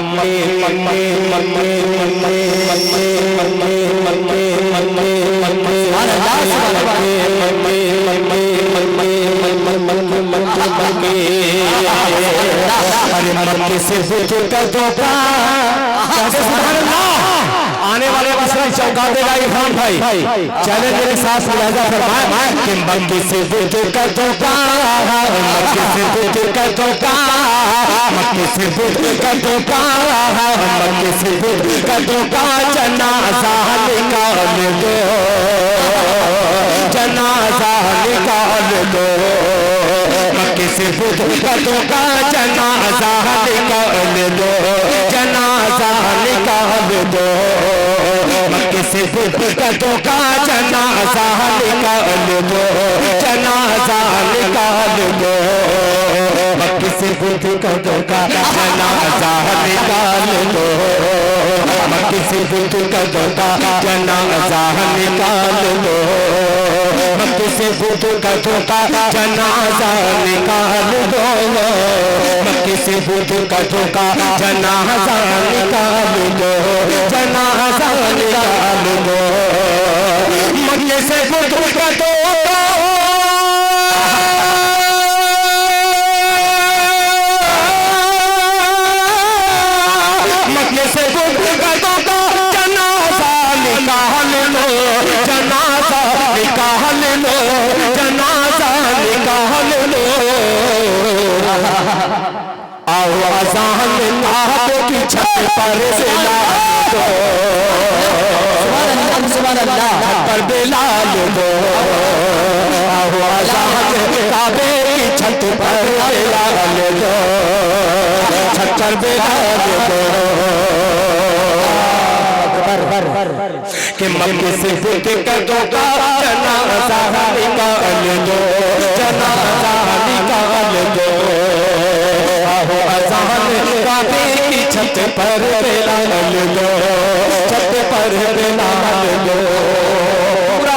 मक्के मक्के मक्के मक्के मक्के मक्के मक्के मक्के मक्के मक्के से कर दो आने वाले मसला चौंका देगा इरफान भाई चैलेंज मेरे साथ मुलाजा फरमाए कि मक्के से कर दो मक्के से कर दो मक्के से कर दो मक्के से कर दो जनाजा निकाल दो जनाजा निकाल दो मक्के से कर दो जनाजा निकाल दो जनाजा निकाल दो मक्के से कर दो जनाजा निकाल दो जनाजा निकाल दो मक्के से कर दो जनाजा निकाल दो मक्के से कर दो जनाजा निकाल दो मक्के से कर दो जनाजा निकाल दो मक्के से कर दो जनाजा निकाल दो जनाजा निकाल दो मक्के से कर दो मक्के से कर दो जनाजा निकाल लो जनाजा निकाल लो जनाजा निकाल लो आओ अज़ान आपो की छत पर से ला दो सुभान अल्लाह पर बिलाल दो आओ अज़ान काबे की छत पर बिलाल दो छत पर बिलाल दो कि मक्के से कर दो जनाजा निकाल दो जनाजा निकाल दो आओ अज़ान काबे की छत पर बिलाल दो छत पर बिलाल दो पूरा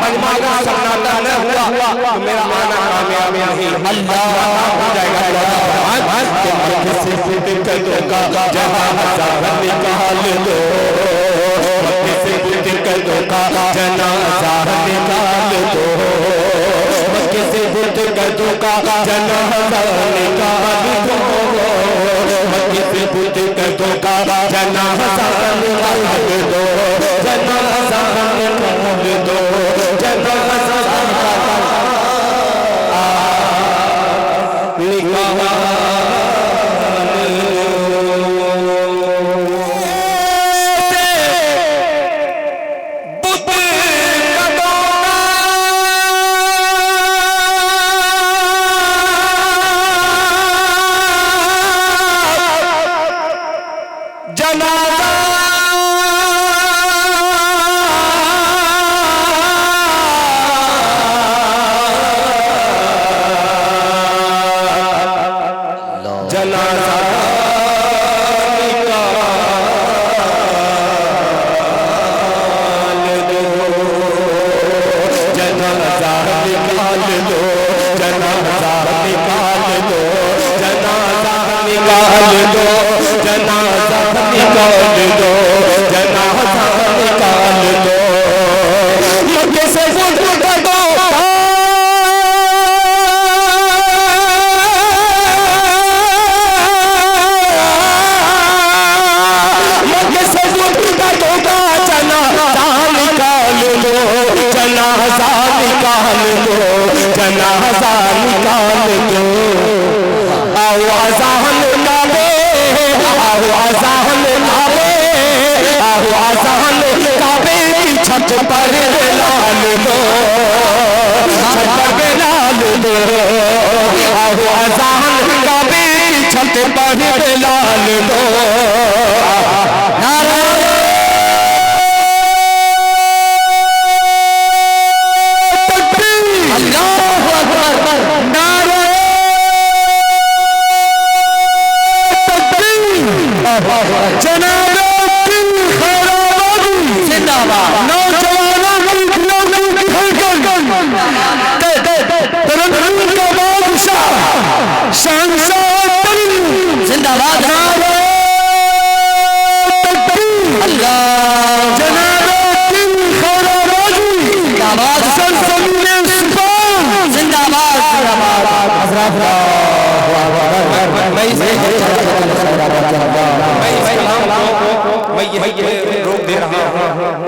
मजमा का सन्नाटा न हुआ मेरा आना कामयाब नहीं अल्लाह हो जाएगा कि मक्के से कर दो जनाजा निकाल दो मक्के से कर दो जनाजा निकाल दो मक्के से कर दो जनाजा निकाल दो मक्के से कर दो जनाजा निकाल दो जनाजा निकाल दो जनाजा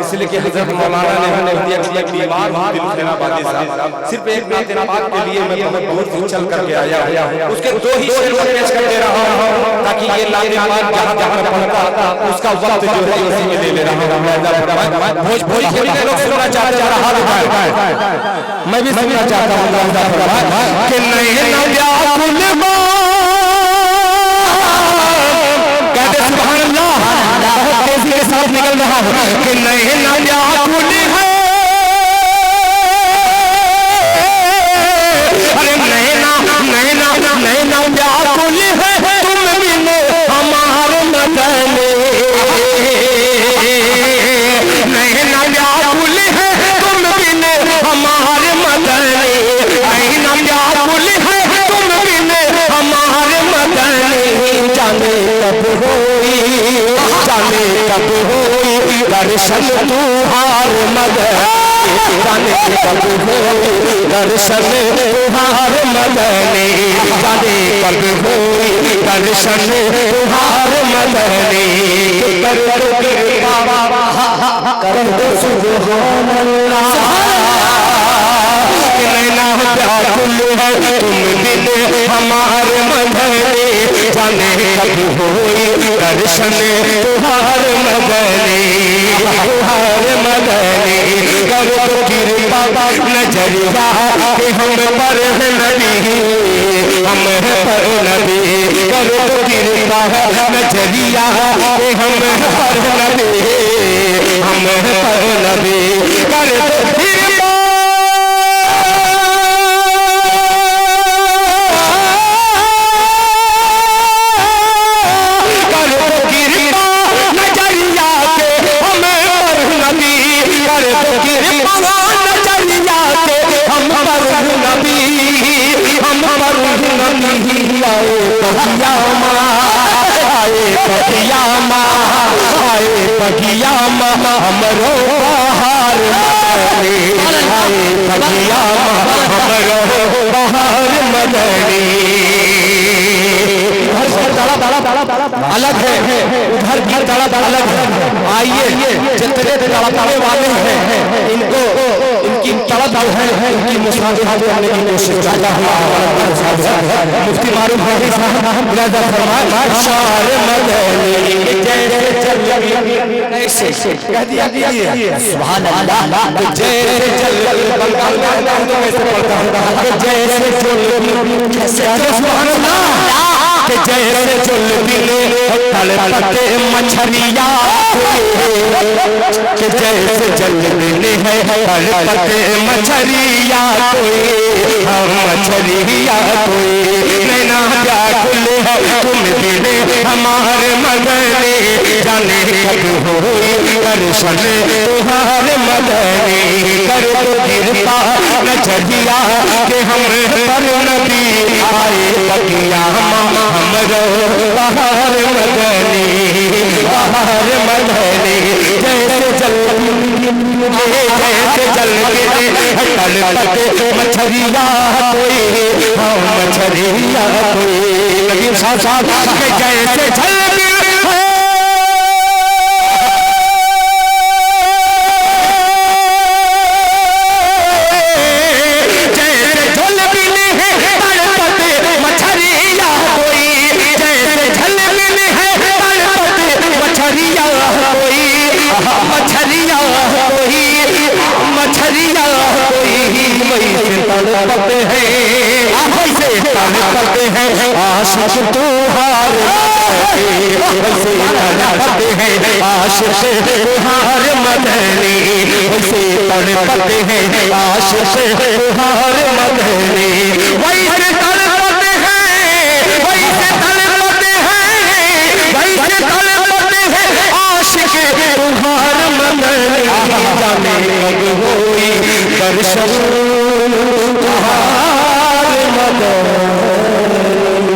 इसलिए कि हजरत मौलाना ने हमें दिया कि बीमार दिल खेना बादी साहब सिर्फ एक नाते नबात के लिए मैं बहुत दूर से चल करके आया हूं। उसके दो ही शेर पेश कर दे रहा हूं ताकि ये नाते नबात जहां जहां पढ़ता उसका वक्त जो है उसी में ले रहा हूं। भोजपुरी के लोग सुनना चाहते हैं, हाथ उठाएं, मैं भी सुनना चाहता हूं कि नहीं ना व्याकुल कहते सुभान अल्लाह, बहुत तेजी के साथ निकल रहा हूं कि नहीं ना व्याकुल है, अरे नहीं ना व्याकुल है तुम बिन हमारे मदन, नहीं ना व्याकुल है तुम बिन हमारे मदन, नहीं ना व्याकुल है तुम बिन हमारे मदन, जाने कब होई दर्शन तुहार मदन, जाने कब होई दर्शन तुहार मदन, जाने कब होई दर्शन तुहार मदन, कर दो सुभान अल्लाह, नैना व्याकुल है तुम बिन हमारे मदन, जाने कब होई दर्शन तुहार मदन, तुहार मदन, कर दो कृपा नजरिया कि हम पर नबी, हम पर नबी, कर दो कृपा नजरिया कि हम पर नबी, हम पर नबी, कर दो कृपा पगियामा हमरो बहार मदनी, आए पगियामा हमरो बहार मदनी, अलग है उधर भी तड़ा अलग है। आइए जितने तड़पने वाले हैं इनको इनकी तड़प है इनकी मुसाफिर करने की कोशिश करता हूं। मुफ्ती मारूफ भाई साहब नजर फरमाए शार मदनी जैसे चल ऐसे कह दिया सुभान अल्लाह, जैसे चल बंगाल में आता हूं तो कैसे पढ़ता हूं जैसे चल सुभान अल्लाह, कि जैसे चुलबिले तड़पते मछलिया, कि जैसे चुलबिले है तड़पते मछलिया कोई, हम मछलिया कोई, नैना व्याकुल है तुम बिन हमारे मदनी, जाने कब होई दर्शन तुहारे मदनी, कर दो कृपा नजरिया कि हम पर नबी, आए बगिया हमरो बहार मदनी, बहार मदनी, जैसे जल तड़पते मछलिया कोई, हाँ मछलिया कोई, नबी साहब जैसे जल तड़पते हैं आशिक तुहार वैसे तड़पते हैं आशिक तुहार मदनी, वैसे तड़पते हैं आशिक तुहार मदनी, वैसे तड़पते हैं वैसे तड़पते हैं वैसे तड़पते हैं आशिक तुहार मदनी, जाने कब होई दर्शन तुहार